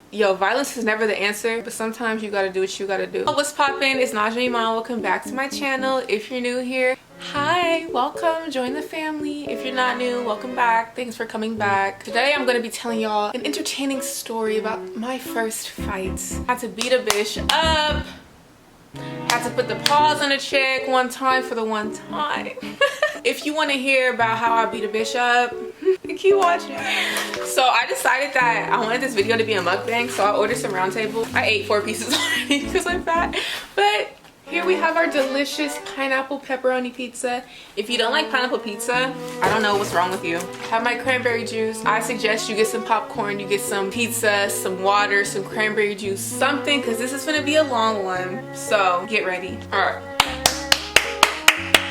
Yo, violence is never the answer, but sometimes you gotta do what you gotta do. Oh, what's poppin'? It's Najja Iman. Welcome back to my channel. If you're new here, hi, welcome, join the family. If you're not new, welcome back. Thanks for coming back. Today I'm gonna be telling y'all an entertaining story about my first fight. I had to beat a bitch up. Had to put the paws on a chick one time for the one time. If you want to hear about how I beat a bitch up, keep watching. So I decided that I wanted this video to be a mukbang, so I ordered some round table. I ate 4 pieces already because I'm fat. But here we have our delicious pineapple pepperoni pizza. If you don't like pineapple pizza, I don't know what's wrong with you. Have my cranberry juice. I suggest you get some popcorn, you get some pizza, some water, some cranberry juice, something, because this is gonna be a long one. So get ready. All right.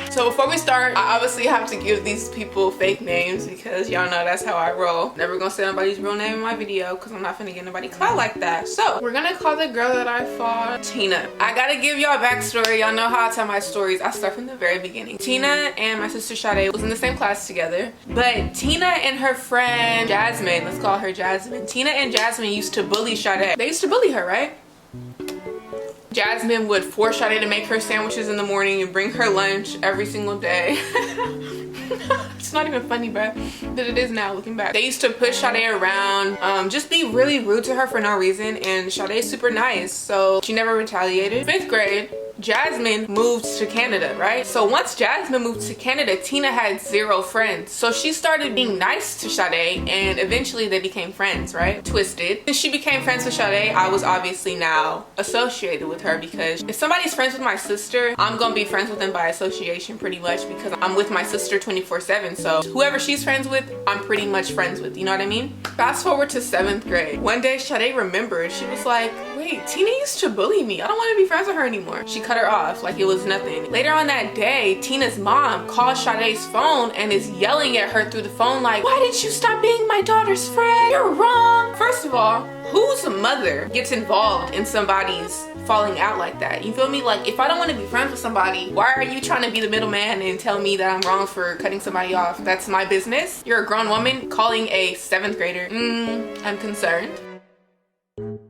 So before we start, I obviously have to give these people fake names because y'all know that's how I roll. Never gonna say nobody's real name in my video because I'm not finna get nobody clout like that. So we're gonna call the girl that I fought Tina. I gotta give y'all a backstory. Y'all know how I tell my stories. I start from the very beginning. Tina and my sister Sade was in the same class together, but Tina and her friend Jasmine, let's call her Jasmine. Tina and Jasmine used to bully Sade. They used to bully her, right? Jasmine would force Sade to make her sandwiches in the morning and bring her lunch every single day. It's not even funny, bruh, but it is now looking back. They used to push Sade around, just be really rude to her for no reason, and Sade's super nice, so she never retaliated. 5th grade, Jasmine moved to Canada, right? So once Jasmine moved to Canada, Tina had 0 friends. So she started being nice to Sade, and eventually they became friends, right? Twisted. Since she became friends with Sade, I was obviously now associated with her, because if somebody's friends with my sister, I'm gonna be friends with them by association pretty much, because I'm with my sister 24/7. So whoever she's friends with, I'm pretty much friends with, you know what I mean? Fast forward to 7th grade. One day Sade remembered. She was like, wait, Tina used to bully me. I don't want to be friends with her anymore. She cut her off like it was nothing. Later on that day, Tina's mom calls Sade's phone and is yelling at her through the phone like, why did you stop being my daughter's friend? You're wrong. First of all, whose mother gets involved in somebody's falling out like that? You feel me? Like, if I don't want to be friends with somebody, why are you trying to be the middleman and tell me that I'm wrong for cutting somebody off? That's my business. You're a grown woman calling a 7th grader. I'm concerned.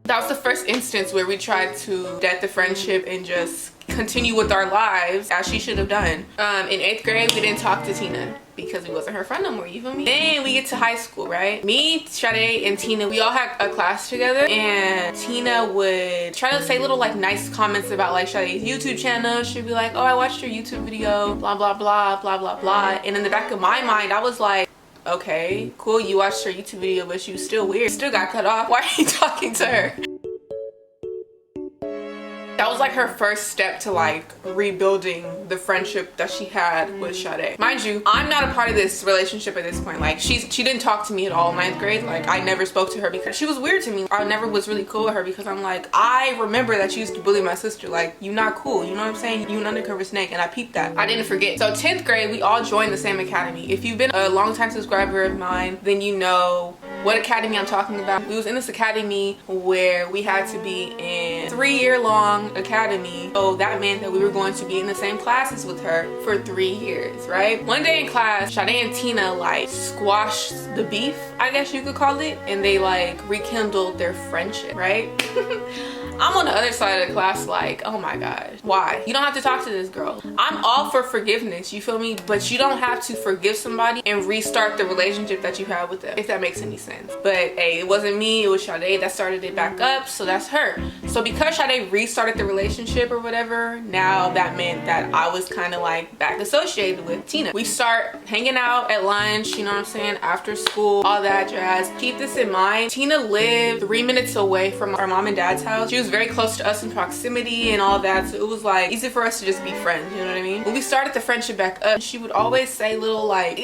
That was the first instance where we tried to death the friendship and just continue with our lives as she should have done. In 8th grade, we didn't talk to Tina because we wasn't her friend no more, you feel me? Then we get to high school, right? Me, Sade, and Tina, we all had a class together, and Tina would try to say little like nice comments about like Sade's YouTube channel. She'd be like, oh, I watched your YouTube video, blah, blah, blah, blah, blah, blah. And in the back of my mind, I was like, okay, cool, you watched her YouTube video, but she was still weird. Still got cut off. Why are you talking to her? That was like her first step to like rebuilding the friendship that she had with Sade. Mind you, I'm not a part of this relationship at this point. Like she didn't talk to me at all in 9th grade. Like I never spoke to her because she was weird to me. I never was really cool with her because I'm like, I remember that you used to bully my sister. Like, you not cool, you know what I'm saying? You an undercover snake, and I peeped that. I didn't forget. So 10th grade, we all joined the same academy. If you've been a long time subscriber of mine, then you know what academy I'm talking about. We was in this academy where we had to be in 3-year-long academy, so that meant that we were going to be in the same classes with her for 3 years, right? One day in class, Sade and Tina like squashed the beef, I guess you could call it, and they like rekindled their friendship, right? I'm on the other side of the class like, oh my gosh, why? You don't have to talk to this girl. I'm all for forgiveness, you feel me? But you don't have to forgive somebody and restart the relationship that you had with them, if that makes any sense. But hey, it wasn't me, it was Sade that started it back up, so that's her. So because Sade restarted the relationship or whatever, now that meant that I was kind of like back associated with Tina. We start hanging out at lunch, you know what I'm saying, after school, all that jazz. Keep this in mind, Tina lived 3 minutes away from our mom and dad's house. She was very close to us in proximity and all that, so it was like easy for us to just be friends, you know what I mean? When we started the friendship back up, she would always say little like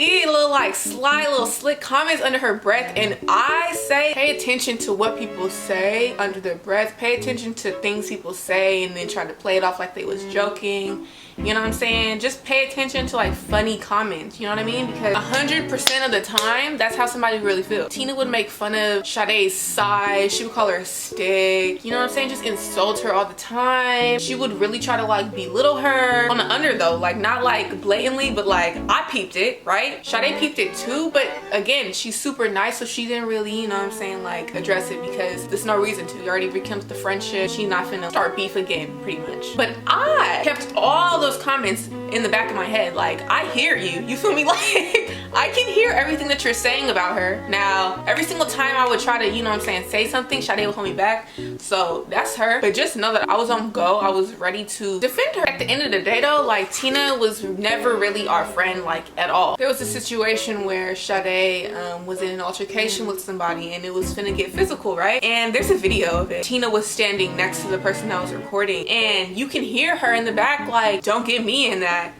sly little slick comments under her breath, and I say pay attention to what people say under their breath. Pay attention to things people say and then try to play it off like they was joking. You know what I'm saying? Just pay attention to like funny comments, you know what I mean? Because 100% of the time, that's how somebody really feels. Tina would make fun of Sade's size. She would call her a stick. You know what I'm saying? Just insult her all the time. She would really try to like belittle her on the under though, like not like blatantly, but like I peeped it, right? Sade peeped it too, but again, she's super nice, so she she didn't really, you know what I'm saying, like address it because there's no reason to. You already rekindled the friendship. She's not finna start beef again, pretty much. But I kept all those comments in the back of my head. Like, I hear you. You feel me? Like, I can hear everything that you're saying about her. Now, every single time I would try to, you know what I'm saying, say something, Sade would hold me back. So that's her. But just know that I was on go. I was ready to defend her. At the end of the day though, like, Tina was never really our friend, like, at all. There was a situation where Sade was in an altercation with somebody and it was finna get physical, right? And there's a video of it. Tina was standing next to the person that was recording and you can hear her in the back like, don't get me in that.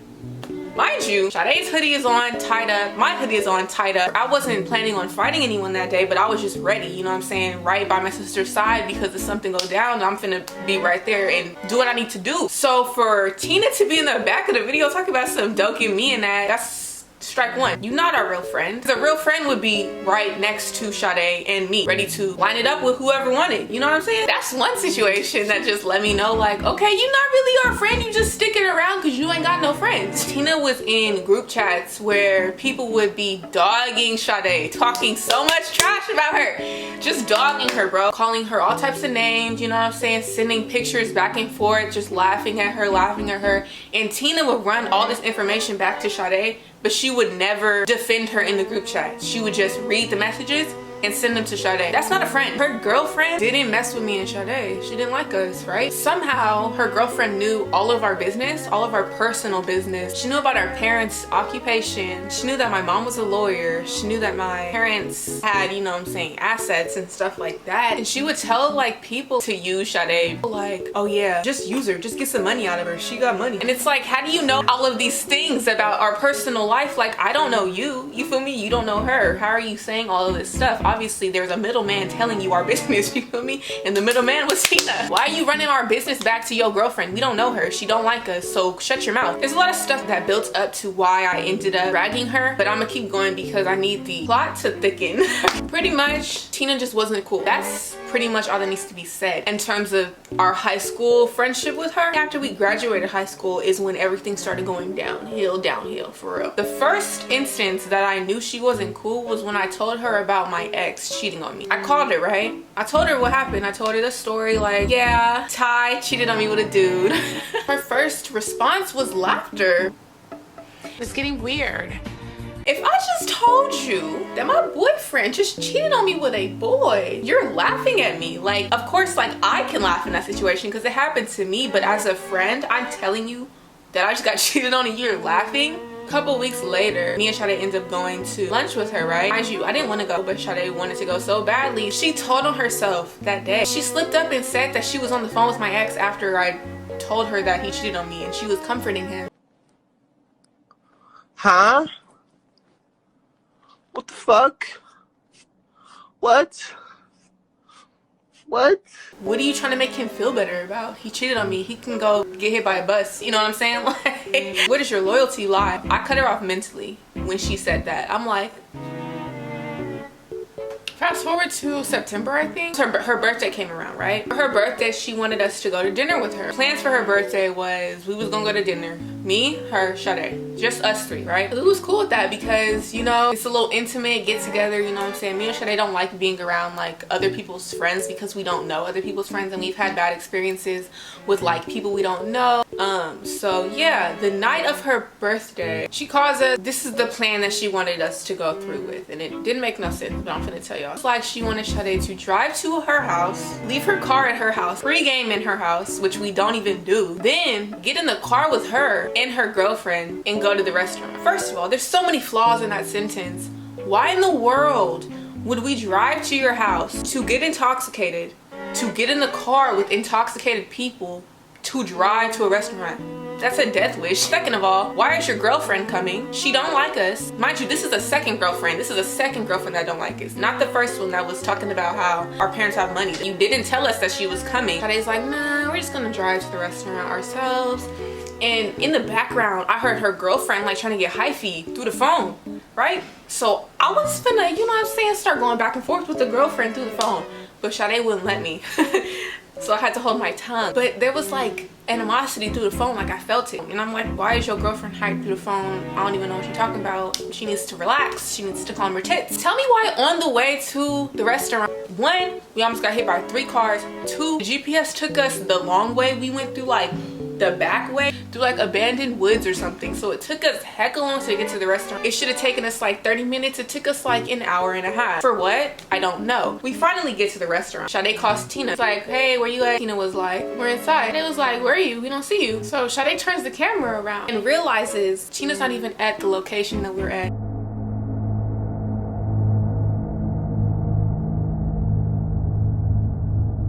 Mind you, Sade's hoodie is on, tied up. My hoodie is on, tied up. I wasn't planning on fighting anyone that day, but I was just ready, you know what I'm saying, right by my sister's side because if something goes down, I'm finna be right there and do what I need to do. So for Tina to be in the back of the video talking about some don't get me in that, that's strike one. You're not our real friend. A real friend would be right next to Sade and me, ready to line it up with whoever wanted. You know what I'm saying? That's one situation that just let me know, like, okay, you're not really our friend. You just sticking around because you ain't got no friends. Tina was in group chats where people would be dogging Sade, talking so much trash about her, just dogging her, bro, calling her all types of names, you know what I'm saying, sending pictures back and forth, just laughing at her, and Tina would run all this information back to Sade, but she would never defend her in the group chat. She would just read the messages and send them to Sade. That's not a friend. Her girlfriend didn't mess with me and Sade. She didn't like us, right? Somehow her girlfriend knew all of our business, all of our personal business. She knew about our parents' occupation. She knew that my mom was a lawyer. She knew that my parents had, you know what I'm saying, assets and stuff like that. And she would tell like people to use Sade. Like, oh yeah, just use her. Just get some money out of her. She got money. And it's like, how do you know all of these things about our personal life? Like, I don't know you. You feel me? You don't know her. How are you saying all of this stuff? Obviously there's a middleman telling you our business, you feel me? And the middleman was Tina. Why are you running our business back to your girlfriend? We don't know her. She don't like us, so shut your mouth. There's a lot of stuff that built up to why I ended up dragging her, but I'm gonna keep going because I need the plot to thicken. Pretty much, Tina just wasn't cool. That's pretty much all that needs to be said in terms of our high school friendship with her. After we graduated high school is when everything started going downhill, for real. The first instance that I knew she wasn't cool was when I told her about my ex cheating on me. I called her, right? I told her what happened. I told her the story, like, yeah, Ty cheated on me with a dude. Her first response was laughter. It's getting weird. If I just told you that my boyfriend just cheated on me with a boy, you're laughing at me. Like, of course, like, I can laugh in that situation because it happened to me, but as a friend, I'm telling you that I just got cheated on and you're laughing. A couple weeks later, me and Sade ended up going to lunch with her, right? Mind you, I didn't want to go, but Sade wanted to go so badly. She told on herself that day. She slipped up and said that she was on the phone with my ex after I told her that he cheated on me and she was comforting him. Huh? What the fuck? What? What? What are you trying to make him feel better about? He cheated on me. He can go get hit by a bus. You know what I'm saying? Like, where does your loyalty lie? I cut her off mentally when she said that. I'm like, fast forward to September, I think. Her birthday came around, right? For her birthday, she wanted us to go to dinner with her. Plans for her birthday was we was gonna go to dinner. Me, her, Sade. Just us three, right? It was cool with that because, you know, it's a little intimate get together, you know what I'm saying? Me and Sade don't like being around like other people's friends because we don't know other people's friends and we've had bad experiences with like people we don't know. So yeah, the night of her birthday, she calls us. This is the plan that she wanted us to go through with, and it didn't make no sense, but I'm gonna tell y'all. It's like she wanted Sade to drive to her house, leave her car at her house, pre-game in her house, which we don't even do, then get in the car with her and her girlfriend and go to the restaurant. First of all, there's so many flaws in that sentence. Why in the world would we drive to your house to get intoxicated, to get in the car with intoxicated people, to drive to a restaurant? That's a death wish. Second of all, why is your girlfriend coming? She don't like us. Mind you, this is a second girlfriend. This is a second girlfriend that don't like us. Not the first one that was talking about how our parents have money. You didn't tell us that she was coming. Sade's like, nah, we're just gonna drive to the restaurant ourselves. And in the background, I heard her girlfriend like trying to get hyphy through the phone, right? So I was finna, you know what I'm saying, start going back and forth with the girlfriend through the phone. But Sade wouldn't let me. So I had to hold my tongue. But there was like animosity through the phone. Like I felt it, and I'm like, why is your girlfriend hyped through the phone? I don't even know what you're talking about. She needs to relax. She needs to calm her tits. Tell me why on the way to the restaurant, 1, we almost got hit by 3 cars. 2, the GPS took us the long way. We went through like the back way through like abandoned woods or something, so it took us heck long to get to the restaurant. It should have taken us like 30 minutes. It took us like an hour and a half. For what? I don't know. We finally get to the restaurant. Sade calls Tina. It's like, hey, where you at? Tina was like, we're inside. It was like, where are you? We don't see you. So Sade turns the camera around and realizes Tina's not even at the location that we're at.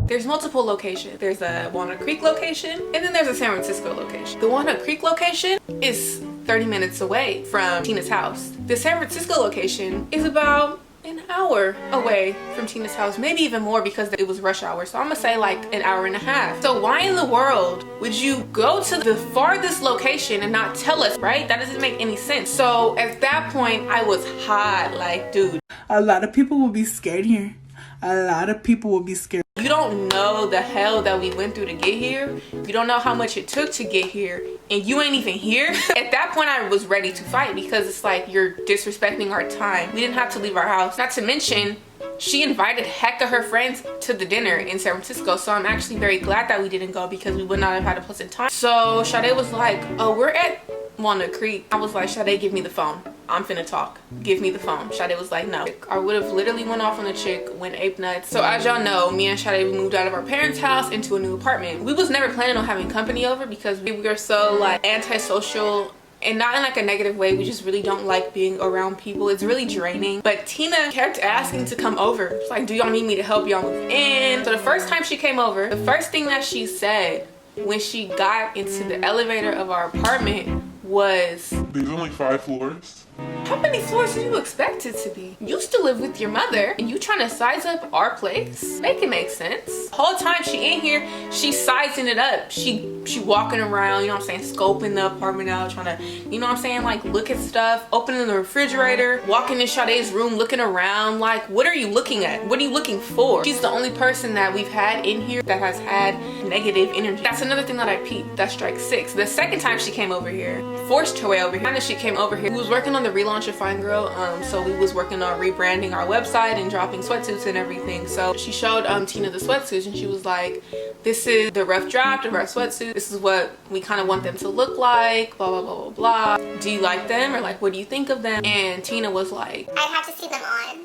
There's multiple locations. There's a Walnut Creek location, and then there's a San Francisco location. The Walnut Creek location is 30 minutes away from Tina's house. The San Francisco location is about an hour away from Tina's house, maybe even more because it was rush hour. So I'm gonna say like an hour and a half. So why in the world would you go to the farthest location and not tell us, right? That doesn't make any sense. So at that point, I was hot, like, dude. A lot of people will be scared here. A lot of people will be scared. You don't know the hell that we went through to get here. You don't know how much it took to get here, and you ain't even here. At that point, I was ready to fight because it's like you're disrespecting our time. We didn't have to leave our house. Not to mention, she invited heck of her friends to the dinner in San Francisco, so I'm actually very glad that we didn't go because we would not have had a pleasant time. So Sade was like, oh, we're at Walnut Creek. I was like, Sade, give me the phone. I'm finna talk. Give me the phone. Sade was like, no. I would have literally went off on the chick, went ape nuts. So as y'all know, me and Sade, we moved out of our parents' house into a new apartment. We was never planning on having company over because we were so like antisocial, and not in like a negative way. We just really don't like being around people. It's really draining. But Tina kept asking to come over. It's like, do y'all need me to help y'all move in? So the first time she came over, the first thing that she said when she got into the elevator of our apartment was, there's only 5 floors. How many floors did you expect it to be? You used to live with your mother and you trying to size up our place? Make it make sense. The whole time she in here, she's sizing it up. She walking around, you know what I'm saying, scoping the apartment out, trying to, you know what I'm saying, like look at stuff, opening the refrigerator, walking in Sade's room, looking around, like, what are you looking at? What are you looking for? She's the only person that we've had in here that has had negative energy. That's another thing that I peeped. That's strike 6. The second time she came over here, forced her way over here. And she came over here, we was working on the relaunch of Fine Girl, so we was working on rebranding our website and dropping sweatsuits and everything. So she showed Tina the sweatsuits and she was like, this is the rough draft of our sweatsuits. This is what we kind of want them to look like, blah, blah, blah, blah, blah. Do you like them? Or like, what do you think of them? And Tina was like, I'd have to see them on.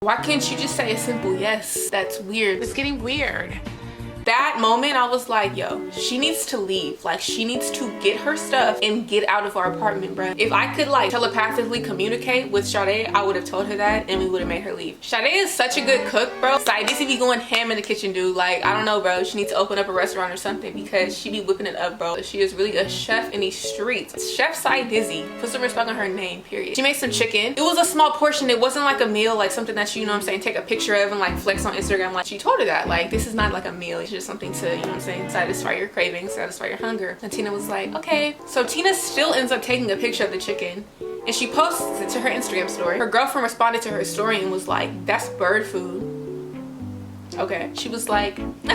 why can't you just say a simple yes? That's weird. It's getting weird. That moment, I was like, yo, she needs to leave. Like, she needs to get her stuff and get out of our apartment, bro. If I could like telepathically communicate with Sade, I would have told her that and we would have made her leave. Sade is such a good cook, bro. Like, this be going ham in the kitchen, dude. Like, I don't know, bro. She needs to open up a restaurant or something because she be whipping it up, bro. She is really a chef in these streets. Chef Side Dizzy. Put some respect on her name, period. She made some chicken. It was a small portion. It wasn't like a meal, like something that you know what I'm saying, take a picture of and like flex on Instagram. Like, she told her that. Like, this is not like a meal. It's just something to, you know what I'm saying, satisfy your cravings, satisfy your hunger. And Tina was like, okay. So Tina still ends up taking a picture of the chicken and she posts it to her Instagram story. Her girlfriend responded to her story and was like, that's bird food. Okay. She was like, my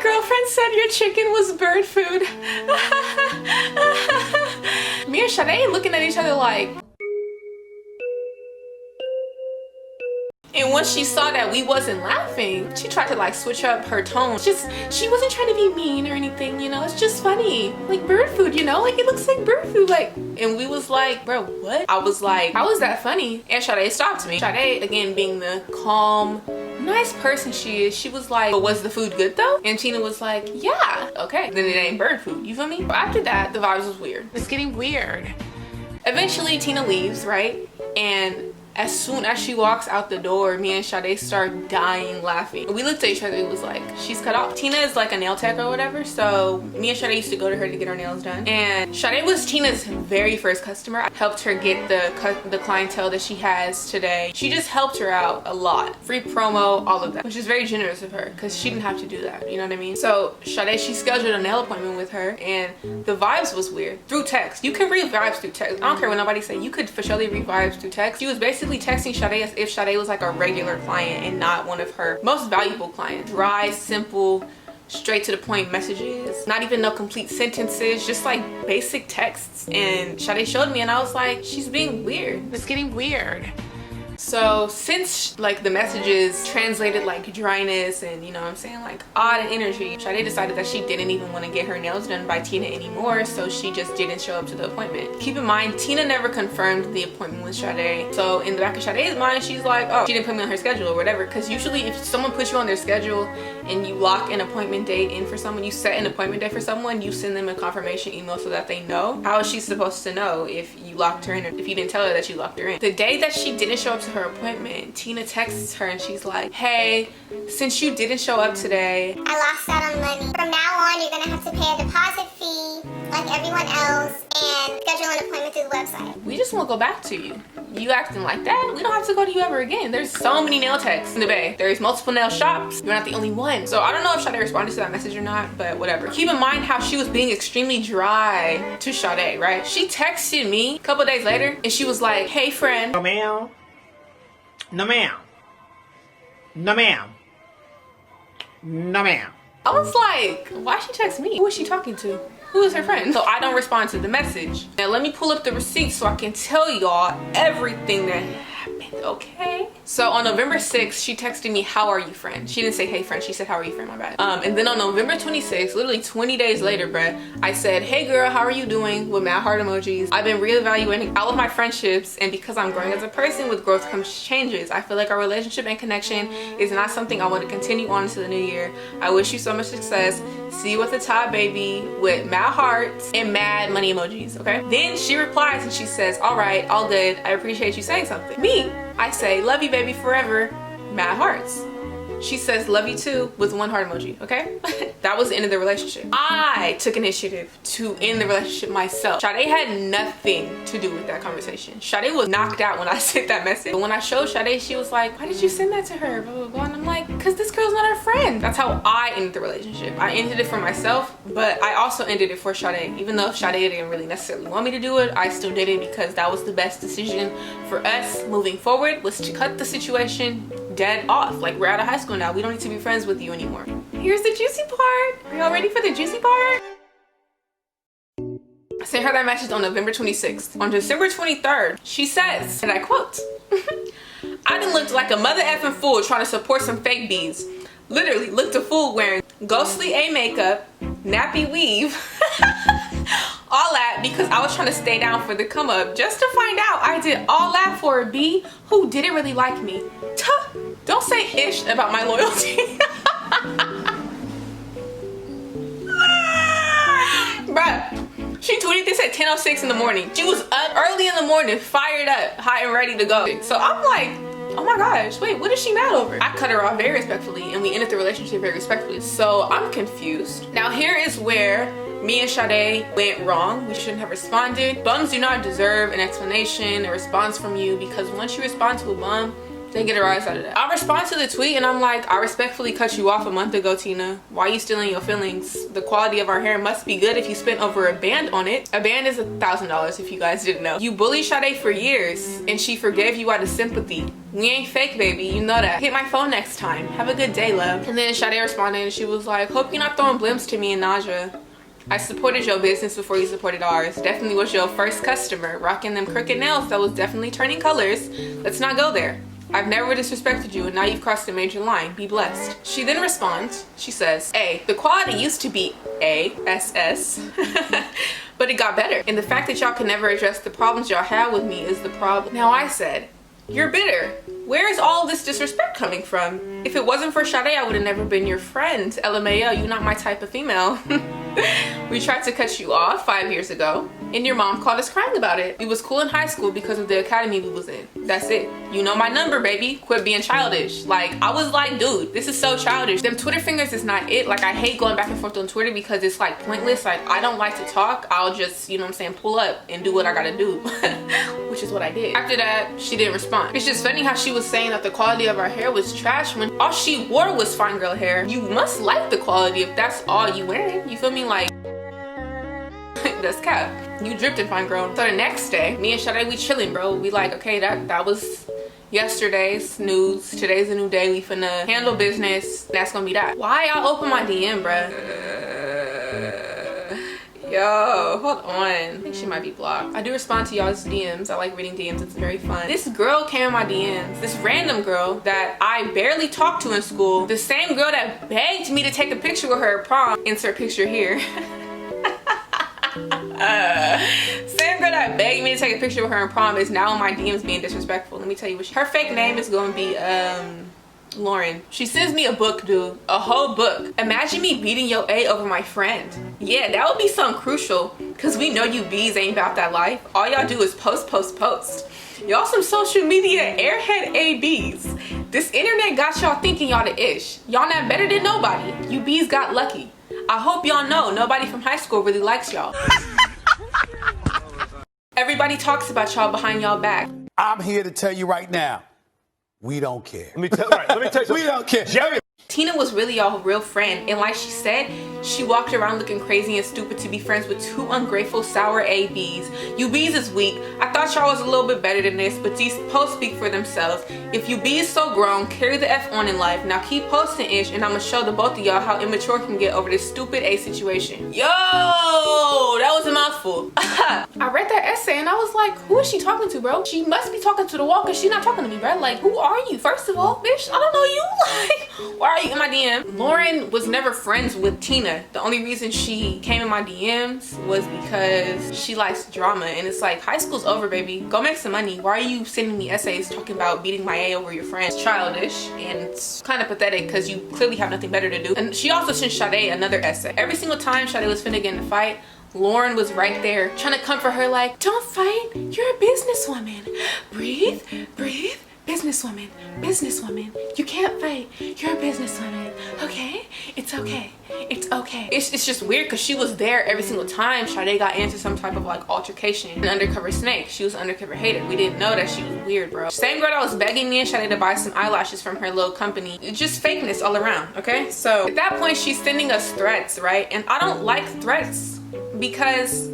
girlfriend said your chicken was bird food. Me and Sade looking at each other like, and once she saw that we wasn't laughing, she tried to like switch up her tone. She wasn't trying to be mean or anything, you know, it's just funny. Like bird food, you know, like it looks like bird food. Like, and we was like, bro, what? I was like, how is that funny? And Sade stopped me. Sade, again, being the calm, nice person she is, she was like, but was the food good though? And Tina was like, yeah, okay. Then it ain't bird food, you feel me? But after that, the vibes was weird. It's getting weird. Eventually, Tina leaves, right? And as soon as she walks out the door, me and Sade start dying laughing. We looked at each other, it was like, she's cut off. Tina is like a nail tech or whatever, so me and Sade used to go to her to get our nails done. And Sade was Tina's very first customer. I helped her get the clientele that she has today. She just helped her out a lot. Free promo, all of that, which is very generous of her because she didn't have to do that, you know what I mean? So Sade, she scheduled a nail appointment with her and the vibes was weird. Through text. You can read vibes through text. I don't care what nobody say. You could for surely read vibes through text. She was basically basically texting Sade as if Sade was like a regular client and not one of her most valuable clients. Dry, simple, straight to the point messages, not even no complete sentences, just like basic texts. And Sade showed me and I was like, she's being weird. It's getting weird. So since like the messages translated like dryness and, you know what I'm saying, like odd energy, Sade decided that she didn't even want to get her nails done by Tina anymore, so she just didn't show up to the appointment. Keep in mind, Tina never confirmed the appointment with Sade, so in the back of Sade's mind, she's like, oh, she didn't put me on her schedule or whatever, because usually if someone puts you on their schedule and you lock an appointment date in for someone, you set an appointment date for someone, you send them a confirmation email so that they know. How is she supposed to know if you locked her in or if you didn't tell her that you locked her in? The day that she didn't show up to her appointment, Tina texts her and she's like, hey, since you didn't show up today, I lost out on money. From now on, you're gonna have to pay a deposit fee like everyone else and schedule an appointment through the website. we just won't go back to you. You acting like that, we don't have to go to you ever again. There's so many nail techs in the Bay. There's multiple nail shops. You're not the only one. So I don't know if Sade responded to that message or not, but whatever. Keep in mind how she was being extremely dry to Sade, right? She texted me a couple days later and she was like, hey friend. No ma'am. No ma'am. No ma'am. No ma'am. I was like, why she text me? Who is she talking to? Who is her friend? So I don't respond to the message. Now let me pull up the receipt so I can tell y'all everything that happened, okay? So on November 6th, she texted me, how are you, friend? She didn't say, hey, friend. She said, how are you, friend? My bad. And then on November 26th, literally 20 days later, bruh, I said, hey, girl, how are you doing? With mad heart emojis. I've been reevaluating all of my friendships, and because I'm growing as a person, with growth comes changes. I feel like our relationship and connection is not something I want to continue on into the new year. I wish you so much success. See you at the top, baby, with mad hearts and mad money emojis, okay? Then she replies and she says, all right, all good. I appreciate you saying something. Me, I say, love you, baby, forever, mad hearts. She says, love you too, with one heart emoji, okay? That was the end of the relationship. I took initiative to end the relationship myself. Sade had nothing to do with that conversation. Sade was knocked out when I sent that message. But when I showed Sade, she was like, why did you send that to her? Blah, blah, blah. And I'm like, because this girl's not her friend. That's how I ended the relationship. I ended it for myself, but I also ended it for Sade. Even though Sade didn't really necessarily want me to do it, I still did it because that was the best decision for us moving forward, was to cut the situation dead off. Like, we're out of high school now. We don't need to be friends with you anymore. Here's the juicy part. Are y'all ready for the juicy part? I sent her that message on November 26th. On December 23rd, she says, and I quote, I done looked like a mother effing fool trying to support some fake bees. Literally looked a fool wearing ghostly A makeup, nappy weave, all that because I was trying to stay down for the come up, just to find out I did all that for a B who didn't really like me. Don't say ish about my loyalty. Bruh, she tweeted this at 10:06 in the morning. She was up early in the morning, fired up, hot and ready to go. So I'm like, oh my gosh, wait, what is she mad over? I cut her off very respectfully and we ended the relationship very respectfully. So I'm confused. Now here is where me and Sade went wrong. We shouldn't have responded. Bums do not deserve an explanation, a response from you, because once you respond to a bum, they get a rise out of that. I respond to the tweet and I'm like, I respectfully cut you off a month ago, Tina. Why are you stealing your feelings? The quality of our hair must be good if you spent over a band on it. A band is $1,000 if you guys didn't know. You bullied Sade for years and she forgave you out of sympathy. We ain't fake, baby, you know that. Hit my phone next time. Have a good day, love. And then Sade responded and she was like, hope you're not throwing blimps to me and Najja. I supported your business before you supported ours. Definitely was your first customer. Rocking them crooked nails, that was definitely turning colors. Let's not go there. I've never disrespected you and now you've crossed a major line. Be blessed. She then responds, she says, A, the quality used to be A-S-S, but it got better. And the fact that y'all can never address the problems y'all have with me is the problem. Now I said, you're bitter. Where is all this disrespect coming from? If it wasn't for Sade, I would have never been your friend. LMAO, you're not my type of female. We tried to cut you off 5 years ago, and your mom called us crying about it. We was cool in high school because of the academy we was in. That's it. You know my number, baby. Quit being childish. Like, I was like, dude, this is so childish. Them Twitter fingers is not it. Like, I hate going back and forth on Twitter because it's like pointless. Like, I don't like to talk. I'll just, you know what I'm saying, pull up and do what I gotta do, which is what I did. After that, she didn't respond. It's just funny how she was saying that the quality of our hair was trash when all she wore was fine girl hair. You must like the quality if that's all you wearing. You feel me? Like, That's cap. You drifted, fine girl. So the next day, me and Sade, we chilling, bro. We like, okay, that was yesterday's news. Today's a new day. We finna handle business. That's gonna be that. Why y'all open my DM, bruh? Yo, hold on. I think she might be blocked. I do respond to y'all's DMs. I like reading DMs. It's very fun. This girl came in my DMs. This random girl that I barely talked to in school. The same girl that begged me to take a picture with her at prom. Insert picture here. Same girl that begged me to take a picture with her in prom is now in my DMs being disrespectful. Let me tell you what her fake name is going to be Lauren. She sends me a book, dude. A whole book. Imagine me beating your A over my friend. Yeah, that would be something crucial, because we know you B's ain't about that life. All y'all do is post. Y'all some social media airhead ABs. This internet got y'all thinking y'all the ish. Y'all not better than nobody. You B's got lucky. I hope y'all know nobody from high school really likes y'all. Everybody talks about y'all behind y'all back. I'm here to tell you right now, we don't care. Let me tell you something. We don't care. Jerry. Tina was really y'all real friend, and like she said, she walked around looking crazy and stupid to be friends with two ungrateful, sour ABs. You B's is weak. I thought y'all was a little bit better than this, but these posts speak for themselves. If you B is so grown, carry the F on in life. Now keep posting ish, and I'ma show the both of y'all how immature can get over this stupid A situation. Yo, that was a mouthful. I read that essay and I was like, who is she talking to, bro? She must be talking to the wall, because she's not talking to me, bro. Like, who are you? First of all, bitch, I don't know you. Like, why are you in my DM? Lauren was never friends with Tina. The only reason she came in my DMs was because she likes drama, and it's like, high school's over, baby. Go make some money. Why are you sending me essays talking about beating my A over your friends? It's childish, and it's kind of pathetic because you clearly have nothing better to do. And she also sent Sade another essay. Every single time Sade was finna get in a fight, Lauren was right there trying to comfort her, like, don't fight, you're a businesswoman. Breathe. Businesswoman, you can't fight, you're a businesswoman, okay? It's okay. It's just weird because she was there every single time Sade got into some type of like altercation. An undercover snake. She was undercover hated. We didn't know that she was weird, bro. Same girl that was begging me and Sade to buy some eyelashes from her little company. It's just fakeness all around, okay? So at that point, she's sending us threats, right? And I don't like threats, because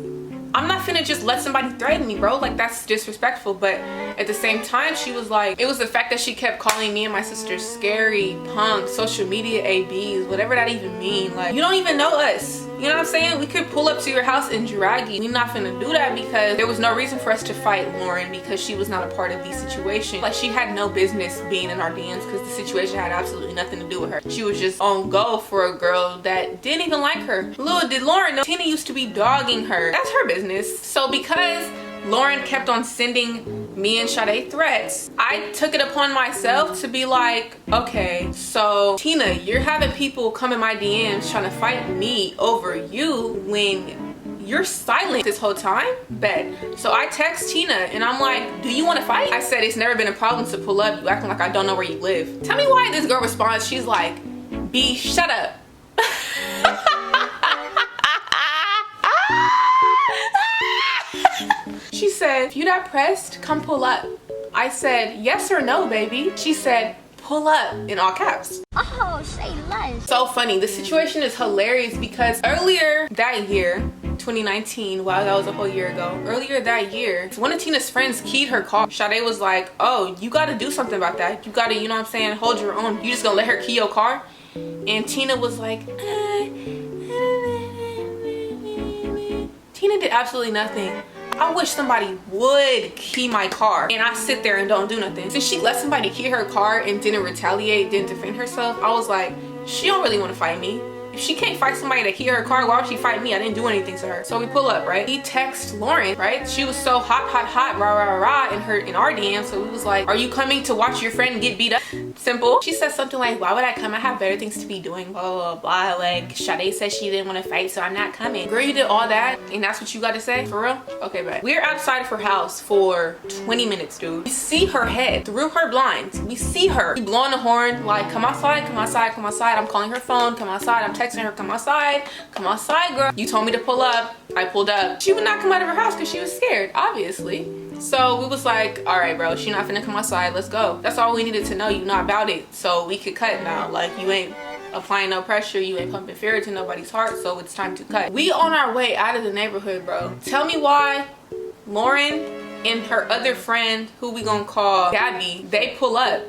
I'm not finna just let somebody threaten me, bro. Like, that's disrespectful. But at the same time, she was like, it was the fact that she kept calling me and my sister scary, punk, social media ABs, whatever that even mean. Like, you don't even know us. You know what I'm saying? We could pull up to your house and drag you. We're not finna do that, because there was no reason for us to fight Lauren, because she was not a part of the situation. Like, she had no business being in our DMs, because the situation had absolutely nothing to do with her. She was just on go for a girl that didn't even like her. Little did Lauren know Tina used to be dogging her. That's her business. So because Lauren kept on sending me and Sade threats, I took it upon myself to be like, okay, so Tina, you're having people come in my DMs trying to fight me over you when you're silent this whole time? Bet. So I text Tina and I'm like, do you want to fight? I said, it's never been a problem to pull up. You acting like I don't know where you live. Tell me why this girl responds. She's like, B, shut up. She said, if you not pressed, come pull up. I said, yes or no, baby. She said, pull up, in all caps. Oh, say less. So funny. The situation is hilarious because earlier that year, 2019, wow, that was a whole year ago. Earlier that year, one of Tina's friends keyed her car. Sade was like, oh, you gotta do something about that. You gotta, you know what I'm saying, hold your own. You just gonna let her key your car? And Tina was like, Tina did absolutely nothing. I wish somebody would key my car and I sit there and don't do nothing. Since she let somebody key her car and didn't retaliate, didn't defend herself, I was like, she don't really want to fight me. If she can't fight somebody to key her car, why would she fight me? I didn't do anything to her. So we pull up, right? He texts Lauren, right? She was so hot, rah, in our DM. So we was like, are you coming to watch your friend get beat up? Simple. She said something like, why would I come? I have better things to be doing, blah, blah, blah. Like, Sade said she didn't want to fight, so I'm not coming. Girl, you did all that and that's what you got to say? For real? Okay, but we're outside of her house for 20 minutes, dude. We see her head through her blinds. We see her. We blowing the horn, like, come outside, come outside, come outside. I'm calling her phone, come outside. I'm texting her, come outside, girl. You told me to pull up. I pulled up. She would not come out of her house because she was scared, obviously. So we was like, all right, bro, she not finna come outside. Let's go. That's all we needed to know. You not about it. So we could cut now. Like, you ain't applying no pressure, you ain't pumping fear to nobody's heart, so it's time to cut. We on our way out of the neighborhood, bro. Tell me why Lauren and her other friend, who we gonna call Gabby, they pull up,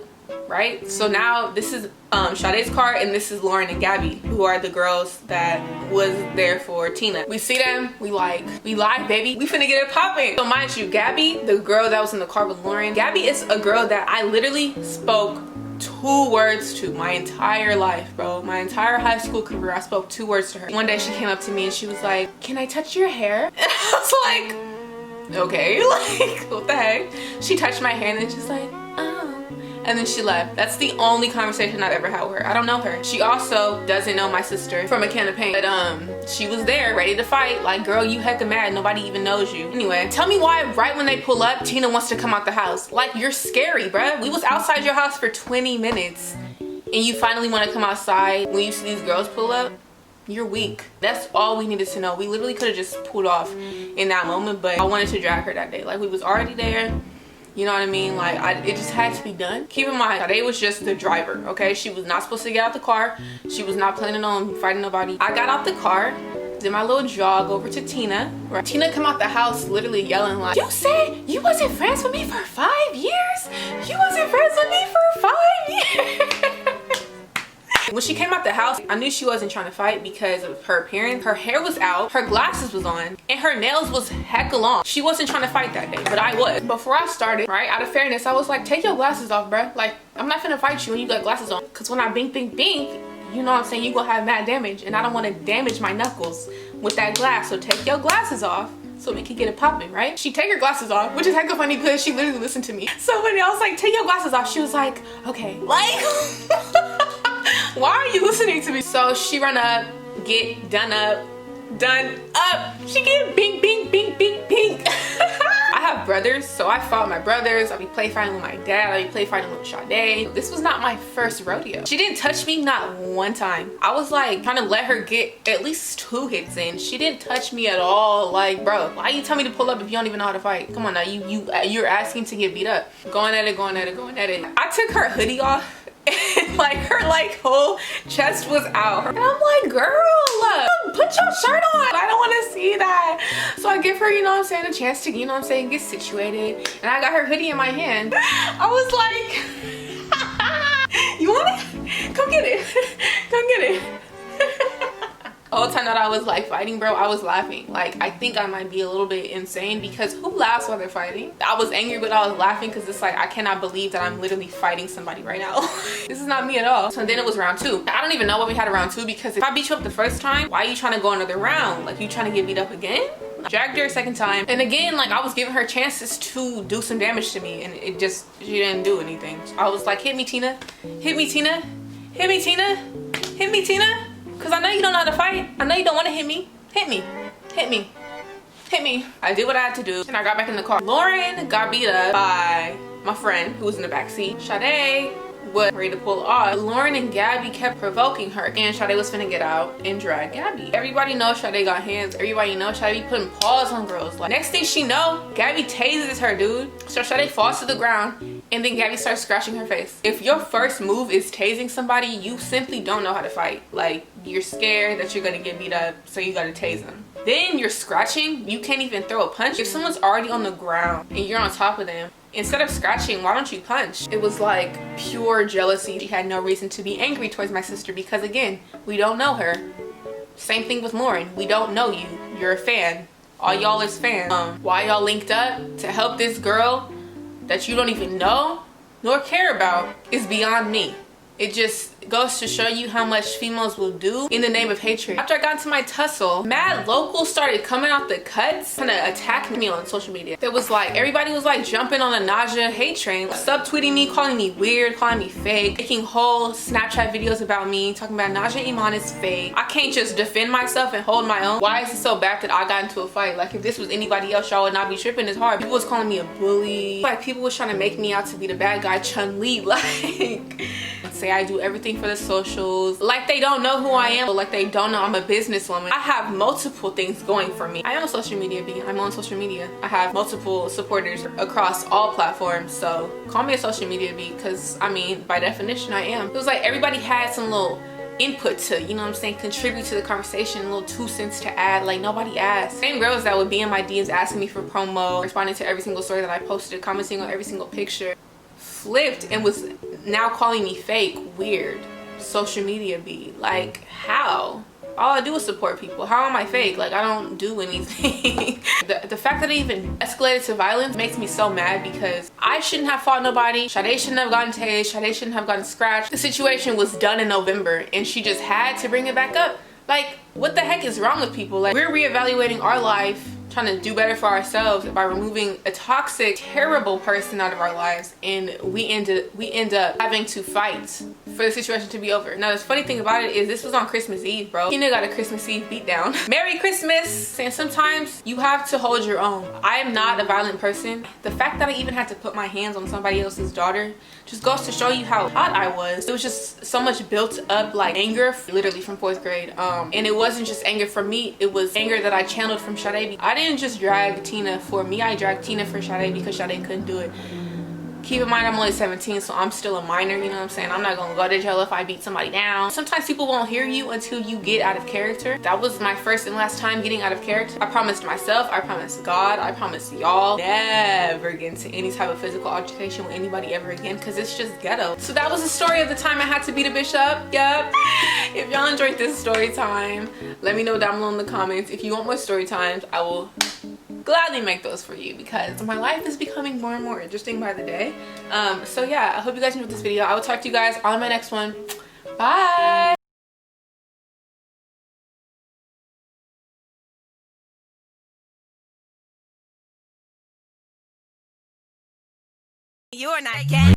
right? So now this is Sade's car, and this is Lauren and Gabby, who are the girls that was there for Tina. We see them, we live, baby. We finna get it popping. So mind you, Gabby, the girl that was in the car with Lauren, Gabby is a girl that I literally spoke 2 words to my entire life, bro. My entire high school career, I spoke 2 words to her. One day she came up to me and she was like, "Can I touch your hair?" And I was like, okay, like, what the heck? She touched my hair and then she's like, "Oh." And then she left. That's the only conversation I've ever had with her. I don't know her. She also doesn't know my sister from a can of paint. But she was there ready to fight. Like, girl, you hecka mad. Nobody even knows you. Anyway, tell me why right when they pull up, Tina wants to come out the house. Like, you're scary, bruh. We was outside your house for 20 minutes. And you finally want to come outside when you see these girls pull up? You're weak. That's all we needed to know. We literally could have just pulled off in that moment. But I wanted to drag her that day. Like, we was already there. You know what I mean? Like, it just had to be done. Keep in mind, Sade was just the driver, okay? She was not supposed to get out the car. She was not planning on fighting nobody. I got out the car, did my little jog over to Tina. Right? Tina come out the house literally yelling like, "You said you wasn't friends with me for 5 years? You wasn't friends with me for 5 years?" When she came out the house, I knew she wasn't trying to fight because of her appearance. Her hair was out, her glasses was on, and her nails was hecka long. She wasn't trying to fight that day, but I was. Before I started, right, out of fairness, I was like, take your glasses off, bruh. Like, I'm not finna fight you when you got glasses on. Because when I bink, bink, bink, you know what I'm saying, you gonna have mad damage, and I don't want to damage my knuckles with that glass. So take your glasses off so we can get it popping, right? She take her glasses off, which is hecka funny because she literally listened to me. So when I was like, take your glasses off, she was like, okay. Like, why are you listening to me? So she run up, get done up. She get bink, bink, bink, bink, bink. I have brothers, so I fought my brothers. I be play fighting with my dad. I be play fighting with Sade. This was not my first rodeo. She didn't touch me not one time. I was like trying to let her get at least 2 hits in. She didn't touch me at all. Like, bro, why you tell me to pull up if you don't even know how to fight? Come on now, you're asking to get beat up. Going at it. I took her hoodie off. And like her like whole chest was out, and I'm like, girl, put your shirt on. I don't want to see that. So I give her, you know what I'm saying, a chance to, you know what I'm saying, get situated. And I got her hoodie in my hand. I was like, you want it? Come get it. Come get it. The whole time that I was like fighting, bro, I was laughing. Like, I think I might be a little bit insane because who laughs while they're fighting? I was angry, but I was laughing because it's like, I cannot believe that I'm literally fighting somebody right now. This is not me at all. So then it was round 2. I don't even know what we had in round 2 because if I beat you up the first time, why are you trying to go another round? Like, you trying to get beat up again? I dragged her a second time. And again, like, I was giving her chances to do some damage to me, and it just, she didn't do anything. I was like, hit me, Tina. Hit me, Tina. Hit me, Tina. Hit me, Tina. Because I know you don't know how to fight. I know you don't want to hit me. Hit me. Hit me. Hit me. I did what I had to do, and I got back in the car. Lauren got beat up by my friend who was in the back seat. Sade was ready to pull off. Lauren and Gabby kept provoking her, and Sade was finna get out and drag Gabby. Everybody knows Sade got hands. Everybody knows Sade be putting paws on girls. Like, next thing she know, Gabby tases her, dude. So Sade falls to the ground, and then Gabby starts scratching her face. If your first move is tasing somebody, you simply don't know how to fight. Like, you're scared that you're gonna get beat up, so you gotta tase them. Then you're scratching, you can't even throw a punch. If someone's already on the ground and you're on top of them, instead of scratching, why don't you punch? It was like pure jealousy. She had no reason to be angry towards my sister because, again, we don't know her. Same thing with Lauren. We don't know you. You're a fan. All y'all is fans. Why y'all linked up to help this girl that you don't even know nor care about is beyond me. It just goes to show you how much females will do in the name of hatred. After I got into my tussle, mad locals started coming out the cuts trying to attack me on social media. There was like, everybody was like jumping on the Najja hate train, subtweeting me, calling me weird, calling me fake, making whole Snapchat videos about me, talking about Najja Iman is fake. I can't just defend myself and hold my own. Why is it so bad that I got into a fight? Like, if this was anybody else, y'all would not be tripping as hard. People was calling me a bully. Like, people was trying to make me out to be the bad guy, Chun-Li. Like, say I do everything for the socials, like they don't know who I am, like they don't know I'm a businesswoman. I have multiple things going for me. I am a social media bee. I'm on social media. I have multiple supporters across all platforms, so call me a social media bee because, I mean, by definition I am. It was like everybody had some little input to, you know what I'm saying, contribute to the conversation, little 2 cents to add. Like, nobody asked. Same girls that would be in my DMs asking me for promo, responding to every single story that I posted, commenting on every single picture, flipped and was now calling me fake. Weird. Social media be like, how? All I do is support people. How am I fake? Like, I don't do anything. the fact that it even escalated to violence makes me so mad, because I shouldn't have fought nobody. Sade shouldn't have gotten tased. Sade shouldn't have gotten scratched. The situation was done in November and she just had to bring it back up. Like, what the heck is wrong with people? Like, we're reevaluating our life, trying to do better for ourselves by removing a toxic, terrible person out of our lives, and we end up having to fight for the situation to be over. Now, the funny thing about it is this was on Christmas Eve, bro. Tina got a Christmas Eve beatdown. Merry Christmas! And sometimes you have to hold your own. I am not a violent person. The fact that I even had to put my hands on somebody else's daughter just goes to show you how hot I was. It was just so much built up, like, anger, literally from 4th grade. And it wasn't just anger from me, it was anger that I channeled from Sade. I didn't just drag Tina for me, I dragged Tina for Sade because Sade couldn't do it. Keep in mind, I'm only 17, so I'm still a minor, you know what I'm saying? I'm not gonna go to jail if I beat somebody down. Sometimes people won't hear you until you get out of character. That was my first and last time getting out of character. I promised myself, I promised God, I promised y'all, never get into any type of physical altercation with anybody ever again, because it's just ghetto. So that was the story of the time I had to beat a bitch up. Yup. If y'all enjoyed this story time, let me know down below in the comments. If you want more story times, I will gladly make those for you, because my life is becoming more and more interesting by the day. So yeah, I hope you guys enjoyed this video. I will talk to you guys on my next one. Bye. You're not gay.